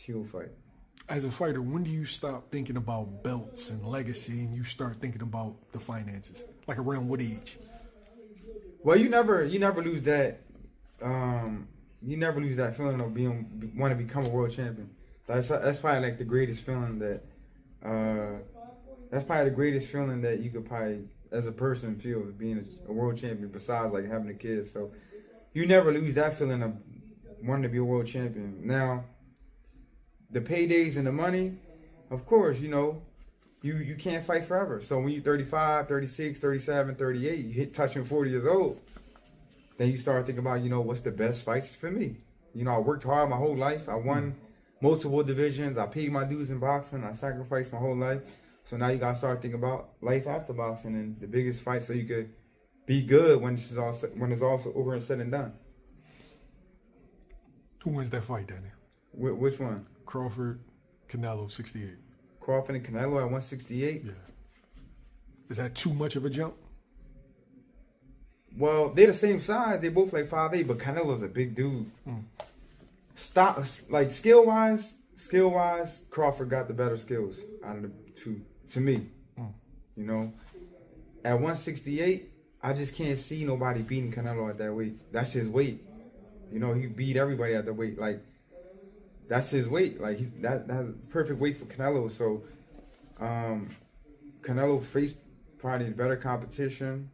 huge fight. As a fighter, when do you stop thinking about belts and legacy and you start thinking about the finances? Like around what age? Well, you never lose that. You never lose that feeling of want to become a world champion. That's probably like the greatest feeling that. That's probably the greatest feeling that you could probably, as a person, feel being a world champion. Besides like having a kid, so you never lose that feeling of wanting to be a world champion. Now, the paydays and the money, of course, you can't fight forever. So when you're 35, 36, 37, 38, you hit touching 40 years old, then you start thinking about, what's the best fights for me? I worked hard my whole life. I won multiple divisions. I paid my dues in boxing. I sacrificed my whole life. So now you got to start thinking about life after boxing and the biggest fight so you could be good when it's all over and said and done. Who wins that fight, Danny? Which one? Crawford, Canelo, 68. Crawford and Canelo at 168? Yeah. Is that too much of a jump? Well, they're the same size. They're both like 5'8", but Canelo's a big dude. Skill-wise, Crawford got the better skills out of the two, to me. At 168, I just can't see nobody beating Canelo at that weight. That's his weight. He beat everybody at that weight. Like, that's his weight. Like, that's the perfect weight for Canelo. So, Canelo faced probably the better competition.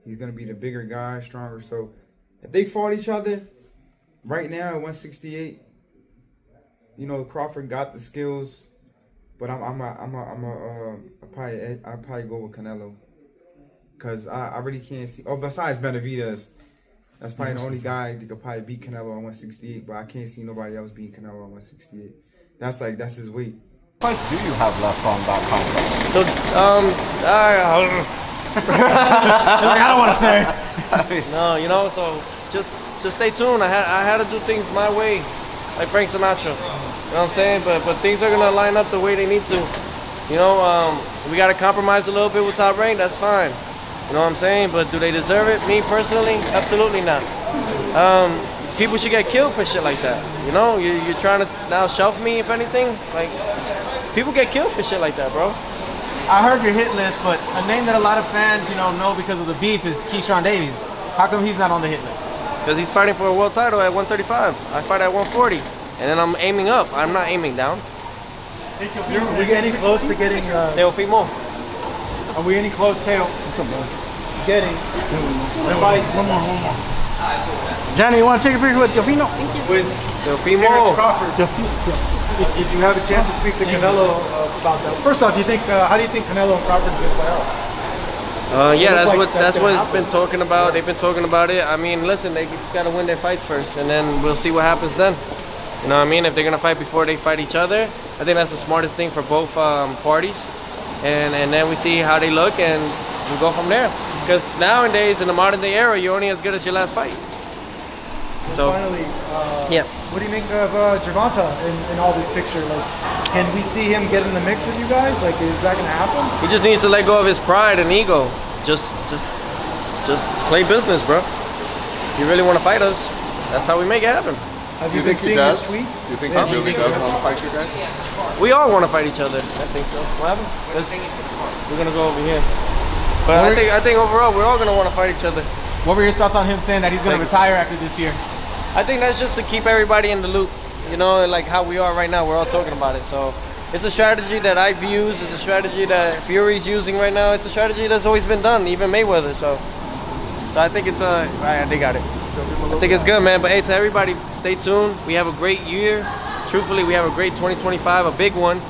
He's going to be the bigger guy, stronger. So, if they fought each other right now at 168, Crawford got the skills, but I'll probably go with Canelo, cause I really can't see. Oh, besides Benavidez, that's probably the only guy that could probably beat Canelo on 168. But I can't see nobody else beating Canelo on 168. That's his weight. Fights do you have left on that contract? So I don't want to say. No, so just stay tuned. I had to do things my way, like Frank Sinatra. You know what I'm saying? But things are gonna line up the way they need to. We gotta compromise a little bit with Top Rank. That's fine. You know what I'm saying? But do they deserve it? Me personally, absolutely not. People should get killed for shit like that. You're trying to now shelf me, if anything. Like, people get killed for shit like that, bro. I heard your hit list, but a name that a lot of fans, know because of the beef is Keyshawn Davies. How come he's not on the hit list? Because he's fighting for a world title at 135. I fight at 140, and then I'm aiming up. I'm not aiming down. Are we getting close to getting Teofimo. Are we any close, Teo? Getting the fight? One more. Johnny, you want to take a picture with Teofimo? With Teofimo. Terence Crawford. Did you have a chance to speak to Canelo about that? First off, how do you think Canelo and Crawford's gonna play out? Yeah, that's what it's been talking about. They've been talking about it. I mean, listen, they just gotta win their fights first, and then we'll see what happens then. You know what I mean? If they're gonna fight before they fight each other, I think that's the smartest thing for both parties. And then we see how they look, and we go from there. Because nowadays, in the modern day era, you're only as good as your last fight. So finally, yeah. What do you make of Gervonta in all this picture? Like, can we see him get in the mix with you guys? Like, is that gonna happen? He just needs to let go of his pride and ego. Just play business, bro. If you really want to fight us, that's how we make it happen. Have you been seeing his tweets? Do you think he really does want to fight you guys? We all want to fight each other. I think so. What happened? We're gonna go over here. But I think overall we're all gonna want to fight each other. What were your thoughts on him saying that he's going to retire after this year? I think that's just to keep everybody in the loop. Like how we are right now. We're all talking about it. So it's a strategy that I've used. It's a strategy that Fury's using right now. It's a strategy that's always been done, even Mayweather. So I think it's they got it. I think it's good, man. But hey, to everybody, stay tuned. We have a great year. Truthfully, we have a great 2025, a big one.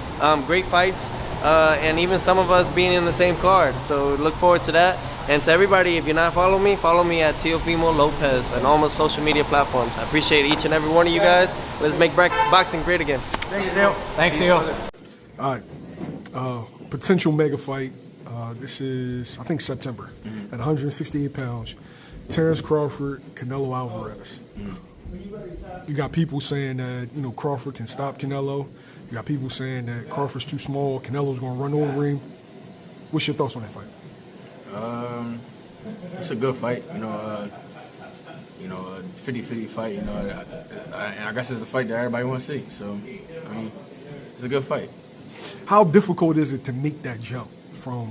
Great fights, and even some of us being in the same card. So look forward to that. And to everybody, if you're not following me, follow me at Teofimo Lopez on all my social media platforms. I appreciate each and every one of you guys. Let's make boxing great again. Thank you, Teo. Thanks, Teo. All right. Potential mega fight. This is, I think, September at 168 pounds. Terence Crawford, Canelo Alvarez. You got people saying that, Crawford can stop Canelo. You got people saying that Crawford's too small, Canelo's going to run over him. What's your thoughts on that fight? It's a good fight. You know, a 50-50 fight. You know, and I guess it's a fight that everybody wants to see. So, I mean, it's a good fight. How difficult is it to make that jump from?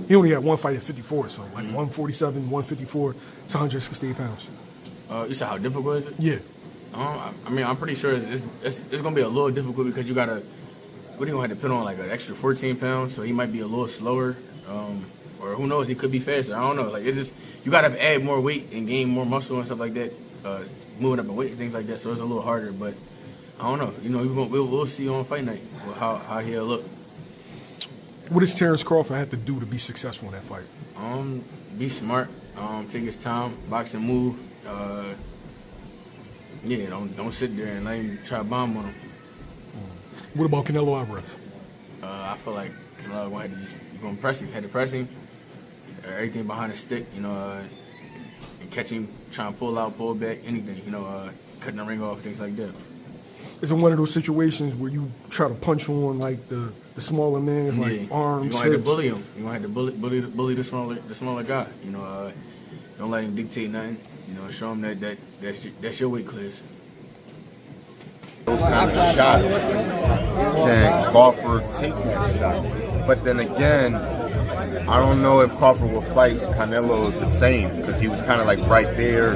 He only had one fight at 54, so like 147, 154 to 168 pounds. You said how difficult is it? Yeah. I mean, I'm pretty sure it's gonna be a little difficult because you gotta. What are you gonna have to put on like an extra 14 pounds? So he might be a little slower, or who knows? He could be faster. I don't know. Like it's just you gotta add more weight and gain more muscle and stuff like that. Moving up in weight and things like that. So it's a little harder, but I don't know. You know, we'll see on fight night how he'll look. What does Terence Crawford have to do to be successful in that fight? Be smart. Take his time. Box and move. Yeah, don't sit there and let him try to bomb on him. What about Canelo Alvarez? I feel like Canelo gonna press him, had to press him, everything behind the stick, you know, and catch him, trying to pull out, pull back, anything, you know, cutting the ring off, things like that. Is it one of those situations where you try to punch on like the smaller man's like arms? You gonna have to bully him. You gonna have to bully the smaller guy. You know, don't let him dictate nothing. You know, show him that's your weight class. Those kind of shots can Crawford take that shot. But then again, I don't know if Crawford will fight Canelo the same because he was kind of like right there,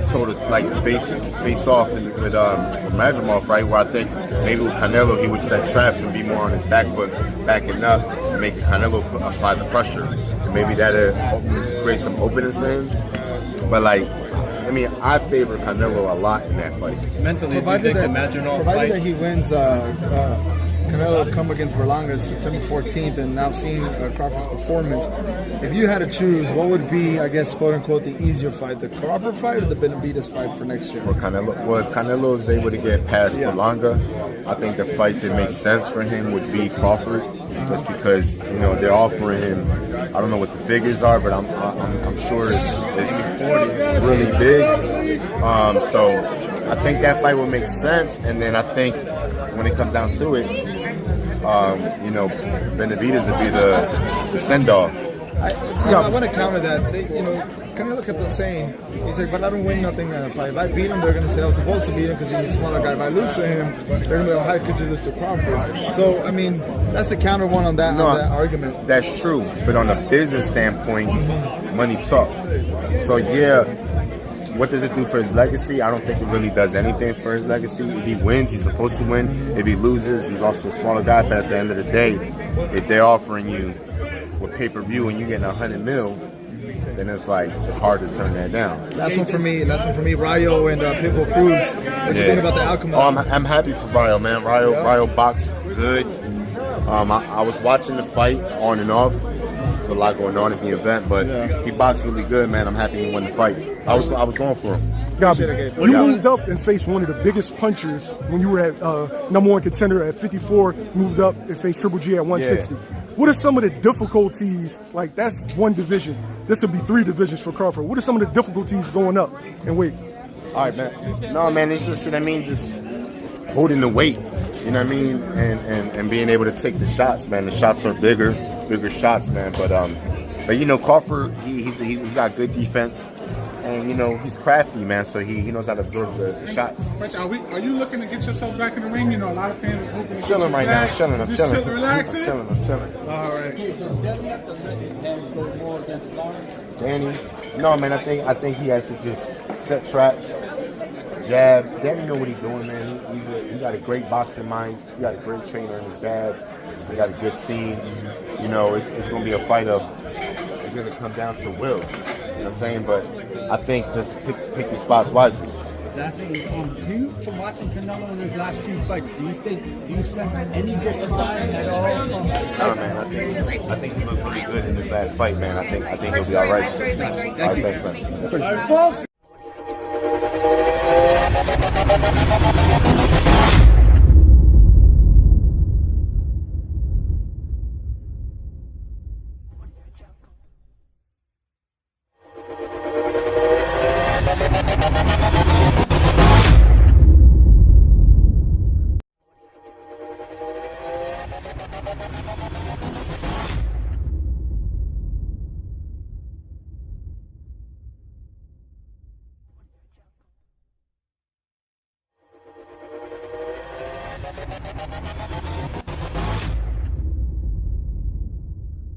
sort of like face off with Magomedov, right? Where I think maybe with Canelo he would set traps and be more on his back foot, backing up and make Canelo apply the pressure. And maybe that'll create some openness for him. But like, I mean, I favor Canelo a lot in that fight. Mentally, provided that he wins, Canelo come against Berlanga September 14th, and now seeing Crawford's performance, if you had to choose, what would be, I guess, quote unquote, the easier fight, the Crawford fight or the Benavidez fight for next year? For Canelo, well, if Canelo is able to get past Berlanga, I think the fight that makes sense for him would be Crawford, just because you know they're offering him. I don't know what the figures are, but I'm sure it's really big. So I think that fight would make sense, and then I think when it comes down to it, you know, Benavidez would be the send-off. I want to counter that. You know, Canelo kept on saying, he's like, but I don't win nothing in a fight. If I beat him, they're going to say I was supposed to beat him because he's a smaller guy. If I lose to him, they're going to be like, how could you lose to Crawford? So, I mean, that's the counter one on that argument. That's true. But on a business standpoint, money talk. So, yeah, what does it do for his legacy? I don't think it really does anything for his legacy. If he wins, he's supposed to win. If he loses, he's also a smaller guy. But at the end of the day, if they're offering you with pay-per-view and you're getting $100 million, then it's like it's hard to turn that down. Last one for me. Rayo and Pitbull Cruz. What do you think about the outcome? I'm happy for Rayo, man. Rayo boxed good. I was watching the fight on and off. There's a lot going on at the event, but he boxed really good, man. I'm happy he won the fight. I was going for him. Gabriel, you moved up and faced one of the biggest punchers when you were at #1 contender at 54. Moved up and faced Triple G at 160. Yeah. What are some of the difficulties? Like that's one division. This would be 3 divisions for Crawford. What are some of the difficulties going up in weight? All right, man. No, man. It's just just holding the weight. You know what I mean? And being able to take the shots, man. The shots are bigger shots, man. But you know, Crawford, he's got good defense. And, you know, he's crafty, man, so he knows how to absorb the shots. Are you looking to get yourself back in the ring? You know, a lot of fans are hoping to get chilling right now. I'm chilling. I'm chilling. Relaxing? I'm chilling. All right. Danny? No, man, I think he has to just set traps, jab. Danny know what he's doing, man. He got a great boxing mind. He got a great trainer in his dad. He got a good team. You know, it's going to be a fight of, it's going to come down to will. You know what I'm saying? But I think just pick your spots wisely. Lastly, from watching Canelo in his last few fights, do you sense any difference at all? No, man. I think he looked really good in his last fight, man. I think he'll be all right. All right, thanks, man. All right, folks.